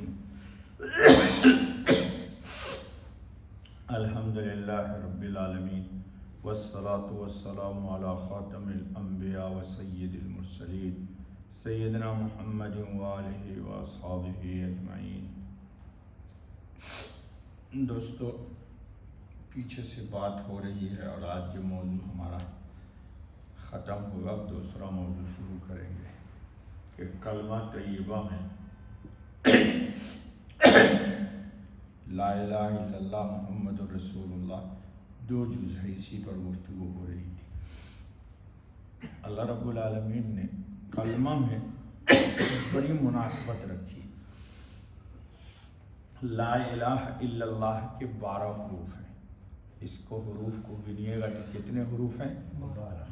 الرحیم الحمدللہ رب العالمین والصلاة والسلام علی خاتم الانبیاء و سید المرسلین سیدنا محمد وآلہ واصحابہ اجمعین۔ دوستو، پیچھے سے بات ہو رہی ہے اور آج جو موضوع ہمارا ختم ہوگا اب دوسرا موضوع شروع کریں گے کہ کلمہ طیبہ میں لا الہ الا اللہ محمد الرسول اللہ دو جز ہے، اسی پر گفتگو ہو رہی تھی۔ اللہ رب العالمین نے کلمہ میں بڑی مناسبت رکھی۔ لا الہ الا اللہ کے 12 حروف ہیں، اس کو حروف کو گنیے گا تو کتنے حروف ہیں؟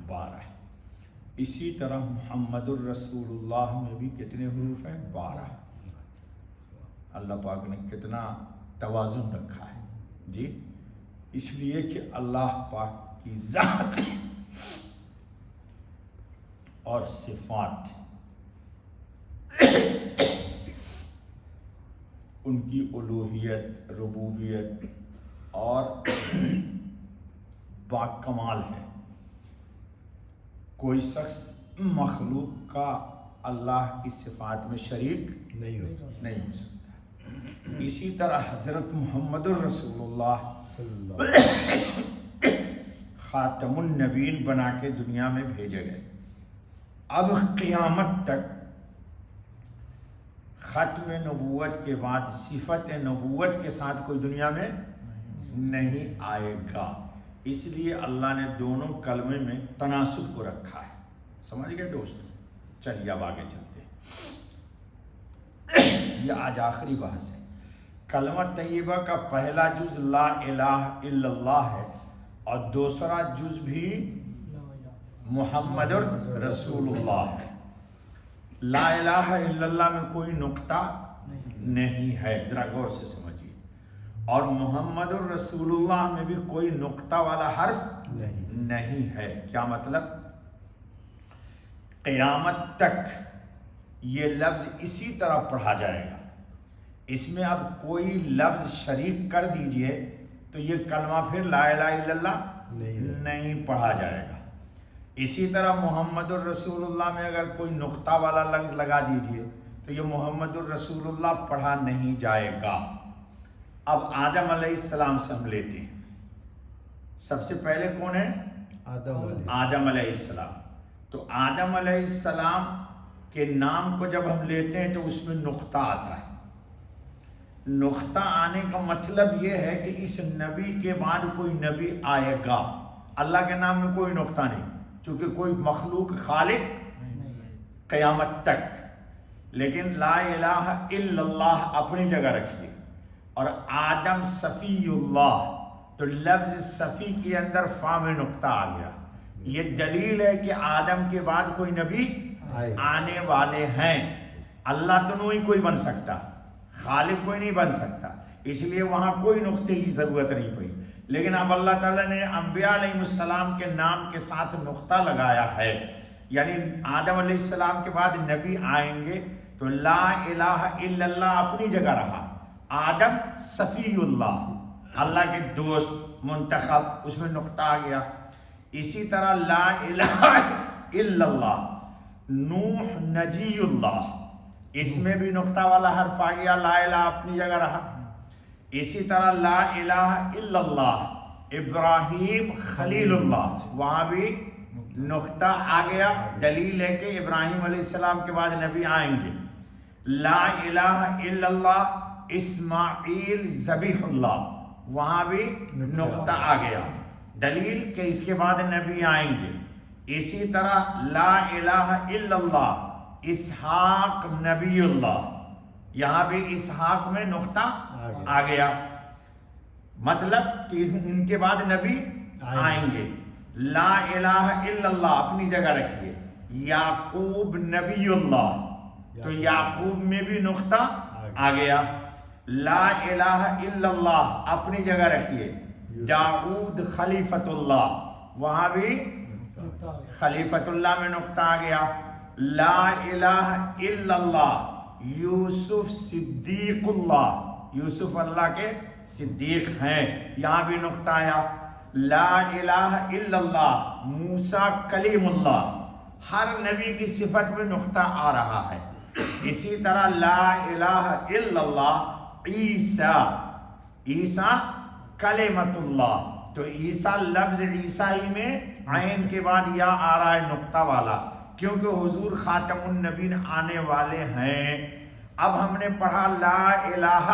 12 ہیں۔ اسی طرح محمد الرسول اللہ میں بھی کتنے حروف ہیں؟ 12۔ اللہ پاک نے کتنا توازن رکھا ہے جی، اس لیے کہ اللہ پاک کی ذات اور صفات ان کی الوہیت، ربوبیت اور باکمال ہے۔ کوئی شخص مخلوق کا اللہ کی صفات میں شریک نہیں ہو سکتا۔ اسی طرح حضرت محمد الرسول اللہ خاتم النبیین بنا کے دنیا میں بھیجے گئے۔ اب قیامت تک ختم نبوت کے بعد صفت نبوت کے ساتھ کوئی دنیا میں نہیں آئے گا، اس لیے اللہ نے دونوں کلمے میں تناسب کو رکھا ہے۔ سمجھ گئے دوستو؟ چلیے اب آگے چلتے ہیں۔ یہ آج آخری بحث ہے۔ کلمہ طیبہ کا پہلا جز لا الہ الا اللہ ہے اور دوسرا جز بھی محمد رسول اللہ ہے۔ لا الہ الا اللہ میں کوئی نقطہ نہیں ہے، ذرا غور سے سمجھیے، اور محمد الرسول اللہ میں بھی کوئی نقطہ والا حرف نہیں ہے۔ کیا مطلب؟ قیامت تک یہ لفظ اسی طرح پڑھا جائے گا، اس میں اب کوئی لفظ شریک کر دیجئے تو یہ کلمہ پھر لا الہ الا اللہ نہیں پڑھا جائے گا۔ اسی طرح محمد الرسول اللہ میں اگر کوئی نقطہ والا لفظ لگا دیجئے تو یہ محمد الرسول اللہ پڑھا نہیں جائے گا۔ اب آدم علیہ السلام سے ہم لیتے ہیں۔ سب سے پہلے کون ہے؟ آدم علیہ السلام۔ تو آدم علیہ السلام کے نام کو جب ہم لیتے ہیں تو اس میں نقطہ آتا ہے۔ نقطہ آنے کا مطلب یہ ہے کہ اس نبی کے بعد کوئی نبی آئے گا۔ اللہ کے نام میں کوئی نقطہ نہیں، چونکہ کوئی مخلوق خالق قیامت تک۔ لیکن لا الہ الا اللہ اپنی جگہ رکھیے، اور آدم صفی اللہ، تو لفظ صفی کے اندر فا میں نقطہ آ گیا۔ یہ دلیل ہے کہ آدم کے بعد کوئی نبی آنے والے ہیں۔ اللہ تو نہیں کوئی بن سکتا، خالق کوئی نہیں بن سکتا، اس لیے وہاں کوئی نقطے کی ضرورت نہیں پڑی۔ لیکن اب اللہ تعالیٰ نے انبیاء علیہ السلام کے نام کے ساتھ نقطہ لگایا ہے، یعنی آدم علیہ السلام کے بعد نبی آئیں گے تو لا الہ الا اللہ اپنی جگہ رہا، آدم صفی اللہ، اللہ کے دوست منتخب، اس میں نقطہ آ گیا۔ اسی طرح لا الہ الا اللہ نوح نجی اللہ، اس میں بھی نقطہ والا حرف آ گیا، لا الہ اپنی جگہ رہا۔ اسی طرح لا الہ الا اللہ ابراہیم خلیل اللہ، وہاں بھی نقطہ آ گیا، دلیل ہے کہ ابراہیم علیہ السلام کے بعد نبی آئیں گے۔ لا الہ الا اللہ اسماعیل ذبیح اللہ، وہاں بھی نقطہ آ گیا، دلیل کہ اس کے بعد نبی آئیں گے۔ اسی طرح لا الہ الا اللہ اسحاق نبی اللہ، یہاں بھی اسحاق میں نقطہ آ گیا، مطلب کہ ان کے بعد نبی آئیں گے۔ لا الہ الا اللہ اپنی جگہ رکھیے۔ یعقوب نبی اللہ، تو یعقوب میں بھی نقطہ آ گیا۔ لا الہ الا اللہ اپنی جگہ رکھیے۔ داؤد خلیفۃ اللہ، وہاں بھی خلیفۃ اللہ میں نقطہ آ گیا۔ لا الہ الا اللہ یوسف صدیق اللہ، یوسف اللہ کے صدیق ہیں، یہاں بھی نقطہ آیا۔ لا الہ الا اللہ، موسیٰ کلیم اللہ، ہر نبی کی صفت میں نقطہ آ رہا ہے۔ اسی طرح لا الہ الا اللہ عیسیٰ، عیسیٰ کلمۃ اللہ، تو عیسیٰ لفظ عیسیٰ ہی میں عین کے بعد یا آ رہا ہے نقطہ والا، کیونکہ حضور خاتم النبیین آنے والے ہیں۔ اب ہم نے پڑھا لا الہ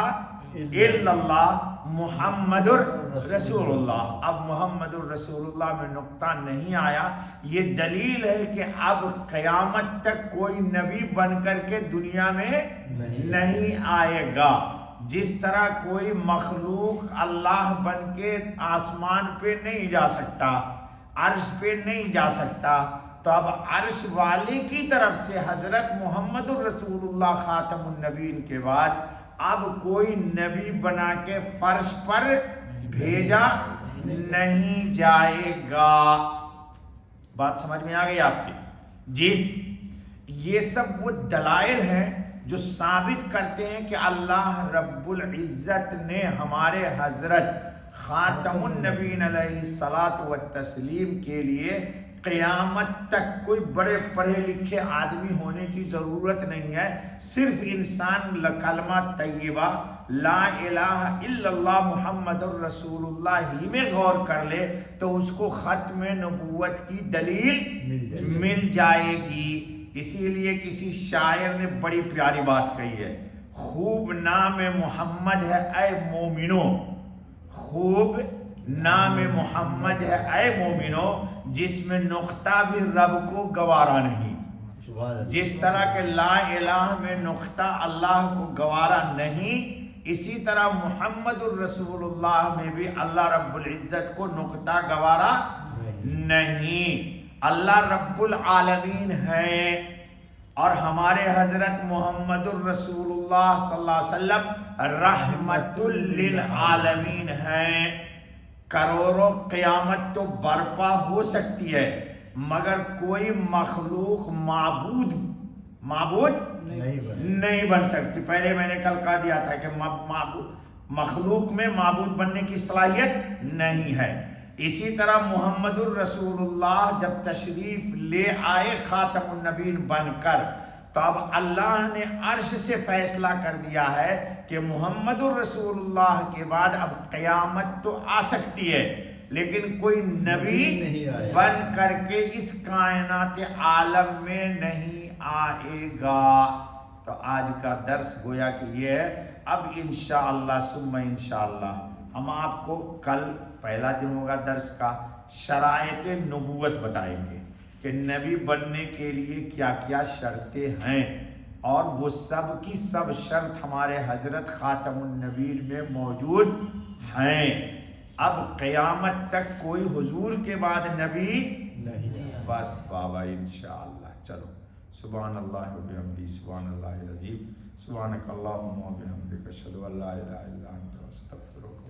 الا اللہ محمد الرسول اللہ، اب محمد الرسول اللہ میں نقطہ نہیں آیا، یہ دلیل ہے کہ اب قیامت تک کوئی نبی بن کر کے دنیا میں نہیں آئے گا۔ جس طرح کوئی مخلوق اللہ بن کے آسمان پہ نہیں جا سکتا، عرش پہ نہیں جا سکتا، تو اب عرش والی کی طرف سے حضرت محمد الرسول اللہ خاتم النبیین کے بعد اب کوئی نبی بنا کے فرش پر بھیجا نہیں جائے گا۔ بات سمجھ میں آ گئی آپ کی؟ جی، یہ سب وہ دلائل ہیں جو ثابت کرتے ہیں کہ اللہ رب العزت نے ہمارے حضرت خاتم النبیین علیہ الصلاۃ والتسلیم کے لیے قیامت تک کوئی بڑے پڑھے لکھے آدمی ہونے کی ضرورت نہیں ہے، صرف انسان کلمہ طیبہ لا الہ الا اللہ محمد الرسول اللہ ہی میں غور کر لے تو اس کو ختم نبوت کی دلیل مل جائے گی۔ اسی لیے کسی شاعر نے بڑی پیاری بات کہی ہے، خوب نام محمد ہے اے مومنو، خوب نام محمد ہے اے مومنو، جس میں نقطہ بھی رب کو گوارا نہیں۔ جس طرح کہ لا الہ میں نقطہ اللہ کو گوارا نہیں، اسی طرح محمد الرسول اللہ میں بھی اللہ رب العزت کو نقطہ گوارا نہیں۔ اللہ رب العالمین ہے اور ہمارے حضرت محمد الرسول اللہ صلی اللہ علیہ وسلم رحمت للعالمین ہیں۔ کروڑوں قیامت تو برپا ہو سکتی ہے مگر کوئی مخلوق معبود نہیں بن سکتی۔ پہلے میں نے کل کہا دیا تھا کہ مخلوق میں معبود بننے کی صلاحیت نہیں ہے۔ اسی طرح محمد الرسول اللہ جب تشریف لے آئے خاتم النبیین بن کر، تو اب اللہ نے عرش سے فیصلہ کر دیا ہے کہ محمد الرسول اللہ کے بعد اب قیامت تو آ سکتی ہے لیکن کوئی نبی بن کر کے اس کائنات عالم میں نہیں آئے گا۔ تو آج کا درس گویا کہ یہ ہے۔ اب انشاءاللہ ثم انشاءاللہ ہم آپ کو کل پہلا دن ہوگا درس کا، شرائط نبوت بتائیں گے کہ نبی بننے کے لیے کیا کیا شرطیں ہیں، اور وہ سب کی سب شرط ہمارے حضرت خاتم النبیین میں موجود ہیں۔ اب قیامت تک کوئی حضور کے بعد نبی نہیں، بس بابا انشاءاللہ۔ چلو، سبحان اللہ و بحمدہ، سبحان اللہ العظیم، سبحانک اللہم و بحمدک، اشہد ان لا الہ الا انت، استغفرک۔